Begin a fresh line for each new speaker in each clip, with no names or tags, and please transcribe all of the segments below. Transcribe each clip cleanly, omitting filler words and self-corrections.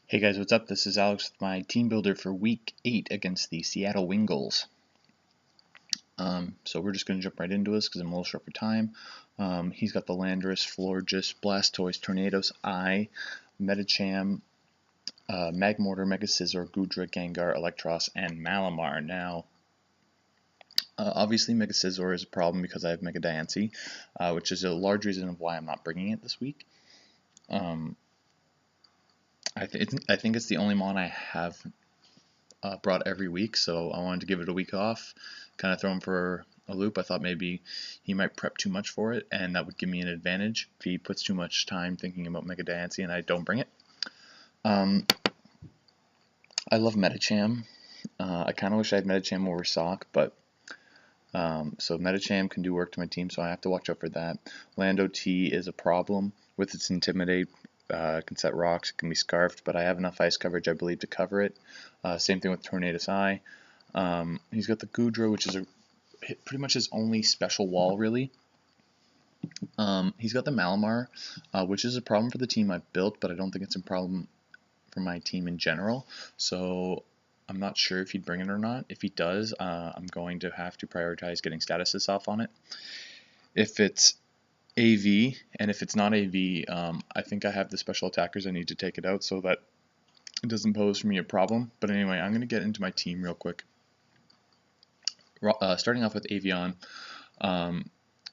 Hey guys, what's up? This is Alex with my team builder for week 8 against the Seattle Wingulls. So we're just going to jump right into this because I'm a little short for time. He's got the Landorus, Florges, Blastoise, Tornadoes, Metacham, Magmortar, Mega Scizor, Goodra, Gengar, Electros, and Malamar. Now, obviously Mega Scizor is a problem because I have Mega Diancie, which is a large reason of why I'm not bringing it this week. I think it's the only mon I have brought every week, so I wanted to give it a week off, kind of throw him for a loop. I thought maybe he might prep too much for it, and that would give me an advantage if he puts too much time thinking about Mega Diancie and I don't bring it. I love Metacham. I kind of wish I had Metacham over Sock, but so Metacham can do work to my team, so I have to watch out for that. Lando T is a problem with its Intimidate. Can set rocks, it can be scarfed, but I have enough ice coverage, I believe, to cover it. Same thing with Tornadoes Eye. He's got the Goodra, which is pretty much his only special wall, really. He's got the Malamar, which is a problem for the team I've built, but I don't think it's a problem for my team in general. So I'm not sure if he'd bring it or not. If he does, I'm going to have to prioritize getting statuses off on it. If it's AV, and if it's not AV, I think I have the special attackers I need to take it out so that it doesn't pose for me a problem. But anyway, I'm going to get into my team real quick. Starting off with Avion,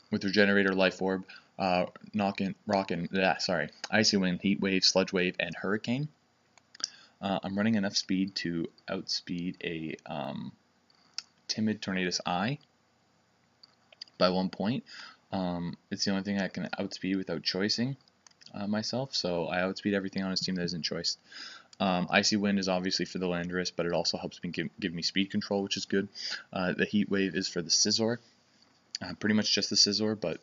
with Regenerator, Life Orb, Icy Wind, Heat Wave, Sludge Wave, and Hurricane. I'm running enough speed to outspeed a timid Tornadoes Eye by 1 point. It's the only thing I can outspeed without choicing myself, so I outspeed everything on his team that isn't choiced. Icy Wind is obviously for the Landorus, but it also helps me give me speed control, which is good. The Heat Wave is for the Scizor, pretty much just the Scizor, but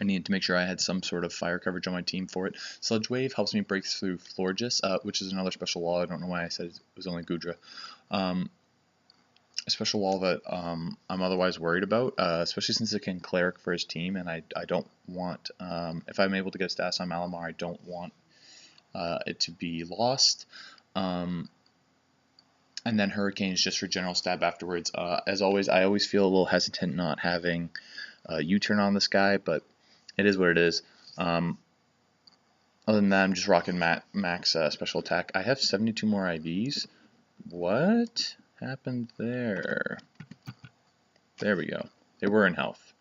I needed to make sure I had some sort of fire coverage on my team for it. Sludge Wave helps me break through Florges, which is another special wall. I don't know why I said it was only Goodra. A special wall that I'm otherwise worried about, especially since it can Cleric for his team, and I don't want, if I'm able to get a status on Malamar, I don't want it to be lost. And then Hurricane is just for general stab afterwards. As always, I always feel a little hesitant not having U-turn on this guy, but it is what it is. Other than that, I'm just rocking max special attack. I have 72 more IVs. What happened there? There we go. They were in health.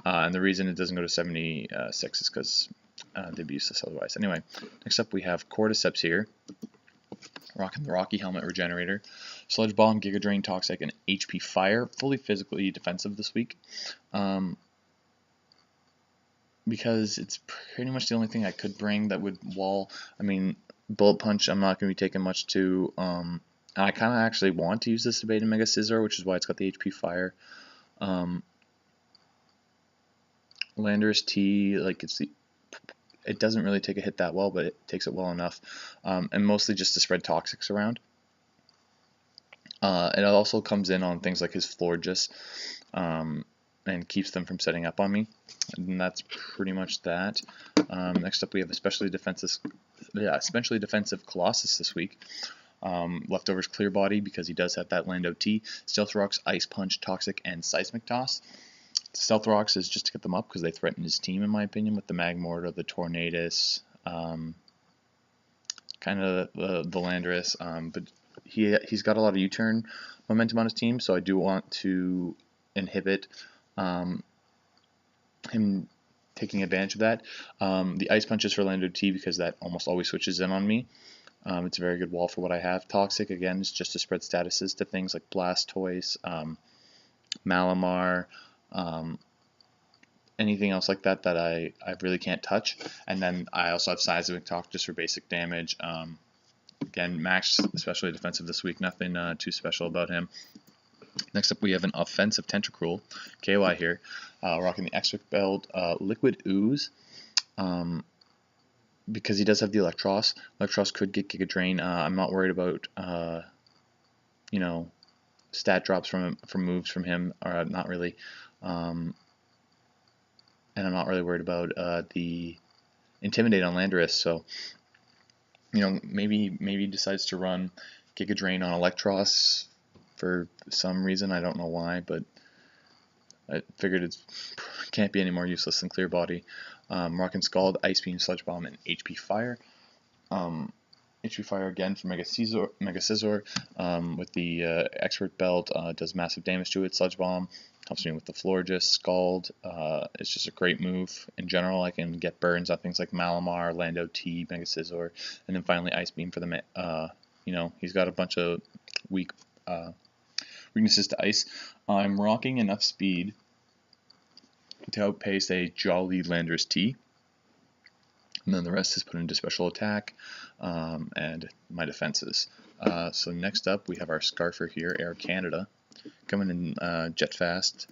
And the reason it doesn't go to 76 is because they'd be useless otherwise. Anyway, next up we have Cordyceps here. Rocking the Rocky Helmet Regenerator. Sludge Bomb, Giga Drain, Toxic, and HP Fire. Fully physically defensive this week. Because it's pretty much the only thing I could bring that would wall. I mean, Bullet Punch, I'm not going to be taking much to. I kind of actually want to use this to bait in Mega Scizor, which is why it's got the HP Fire. Landorus T, like it doesn't really take a hit that well, but it takes it well enough, and mostly just to spread toxics around. It also comes in on things like his Florges, and keeps them from setting up on me, and that's pretty much that. Next up we have especially defensive Colossus this week. Leftovers Clear Body because he does have that Lando T, Stealth Rocks, Ice Punch, Toxic, and Seismic Toss. Stealth Rocks is just to get them up because they threaten his team, in my opinion, with the Magmortar, the Tornadoes, kind of the Landorus, but he's got a lot of U-turn momentum on his team, so I do want to inhibit him taking advantage of that. The Ice Punch is for Lando T because that almost always switches in on me. It's a very good wall for what I have. Toxic, again, is just to spread statuses to things like Blastoise, Malamar, anything else like that that I really can't touch. And then I also have Seismic Talk just for basic damage. Again, Max, especially defensive this week, nothing too special about him. Next up, we have an offensive Tentacruel, KY here, rocking the X-Wick build, Liquid Ooze, because he does have the Electros. Electros could get Giga Drain. I'm not worried about, stat drops from moves from him, or not really. And I'm not really worried about the Intimidate on Landorus, so maybe he decides to run Giga Drain on Electros for some reason. I don't know why, but I figured it can't be any more useless than Clear Body. Rockin' Scald, Ice Beam, Sludge Bomb, and HP Fire. HP Fire again for Mega Scizor with the Expert Belt, does massive damage to it. Sludge Bomb helps me with the Florges. Scald, it's just a great move. In general, I can get burns on things like Malamar, Lando T, Mega Scizor, and then finally Ice Beam for the, he's got a bunch of weaknesses to Ice. I'm rocking enough speed to outpace a Jolly Landorus T. And then the rest is put into special attack and my defenses. So next up we have our Scarfer here, Air Canada, coming in jet fast,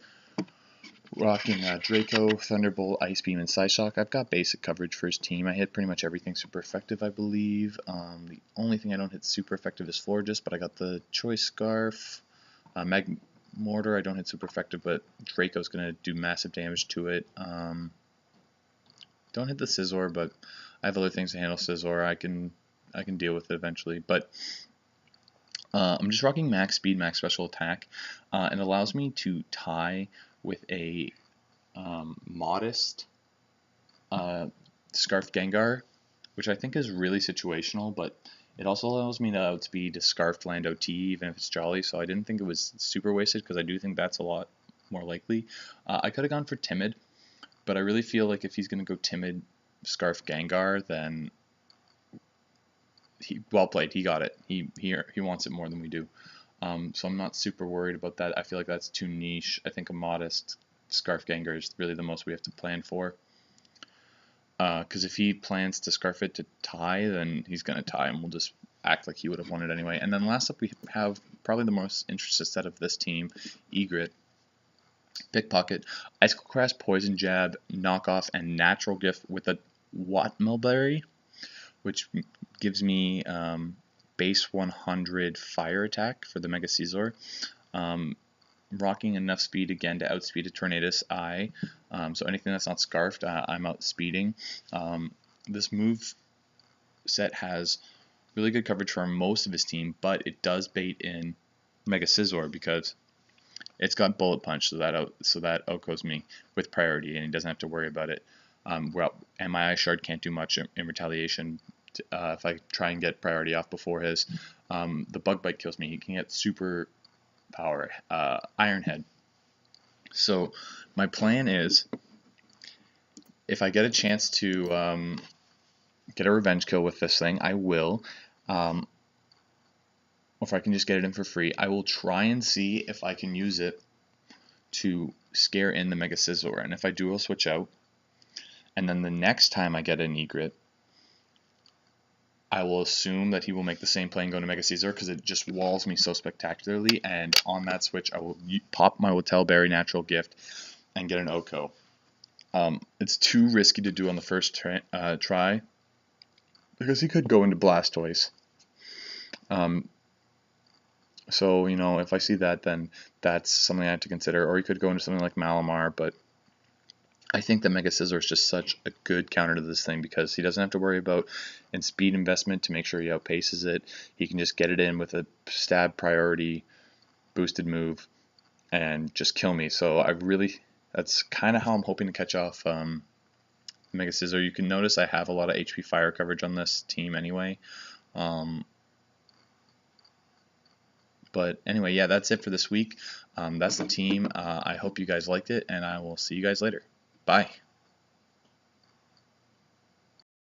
rocking Draco, Thunderbolt, Ice Beam, and Psyshock. I've got basic coverage for his team. I hit pretty much everything super effective, I believe. The only thing I don't hit super effective is Florges, but I got the Choice Scarf. Mag Mortar I don't hit super effective, but Draco's going to do massive damage to it. Don't hit the Scizor, but I have other things to handle Scizor. I can deal with it eventually. But I'm just rocking max speed, max special attack. It allows me to tie with a modest Scarf Gengar, which I think is really situational, but it also allows me to outspeed a Scarfed Lando T, even if it's Jolly, so I didn't think it was super wasted, because I do think that's a lot more likely. I could have gone for Timid, but I really feel like if he's going to go Timid Scarf Gengar, then well played, he got it. He wants it more than we do. So I'm not super worried about that. I feel like that's too niche. I think a modest Scarf Gengar is really the most we have to plan for. Because if he plans to Scarf it to tie, then he's going to tie, and we'll just act like he would have won it anyway. And then last up we have probably the most interested set of this team, Egret, Pickpocket, Icicle Crash, Poison Jab, Knockoff, and Natural Gift with a Wattmilberry, which gives me base 100 fire attack for the Mega Scizor. Rocking enough speed again to outspeed a Tornadus I. So anything that's not Scarfed, I'm outspeeding. This move set has really good coverage for most of his team, but it does bait in Mega Scizor because it's got Bullet Punch, so that outgoes me with priority, and he doesn't have to worry about it. And my Ice Shard can't do much in retaliation if I try and get priority off before his. The Bug Bite kills me. He can get super power, Iron Head. So my plan is, if I get a chance to get a revenge kill with this thing, I will. Or if I can just get it in for free, I will try and see if I can use it to scare in the Mega Scizor. And if I do, I'll switch out. And then the next time I get an Egret, I will assume that he will make the same play and go to Mega Scizor, because it just walls me so spectacularly. And on that switch, I will pop my Wattleberry Natural Gift and get an Oko. It's too risky to do on the first try, because he could go into Blastoise. So, if I see that, then that's something I have to consider. Or he could go into something like Malamar, but I think that Mega Scizor is just such a good counter to this thing, because he doesn't have to worry about in speed investment to make sure he outpaces it. He can just get it in with a stab priority boosted move and just kill me. So that's kind of how I'm hoping to catch off Mega Scizor. You can notice I have a lot of HP Fire coverage on this team anyway. But anyway, yeah, that's it for this week. That's the team. I hope you guys liked it, and I will see you guys later. Bye.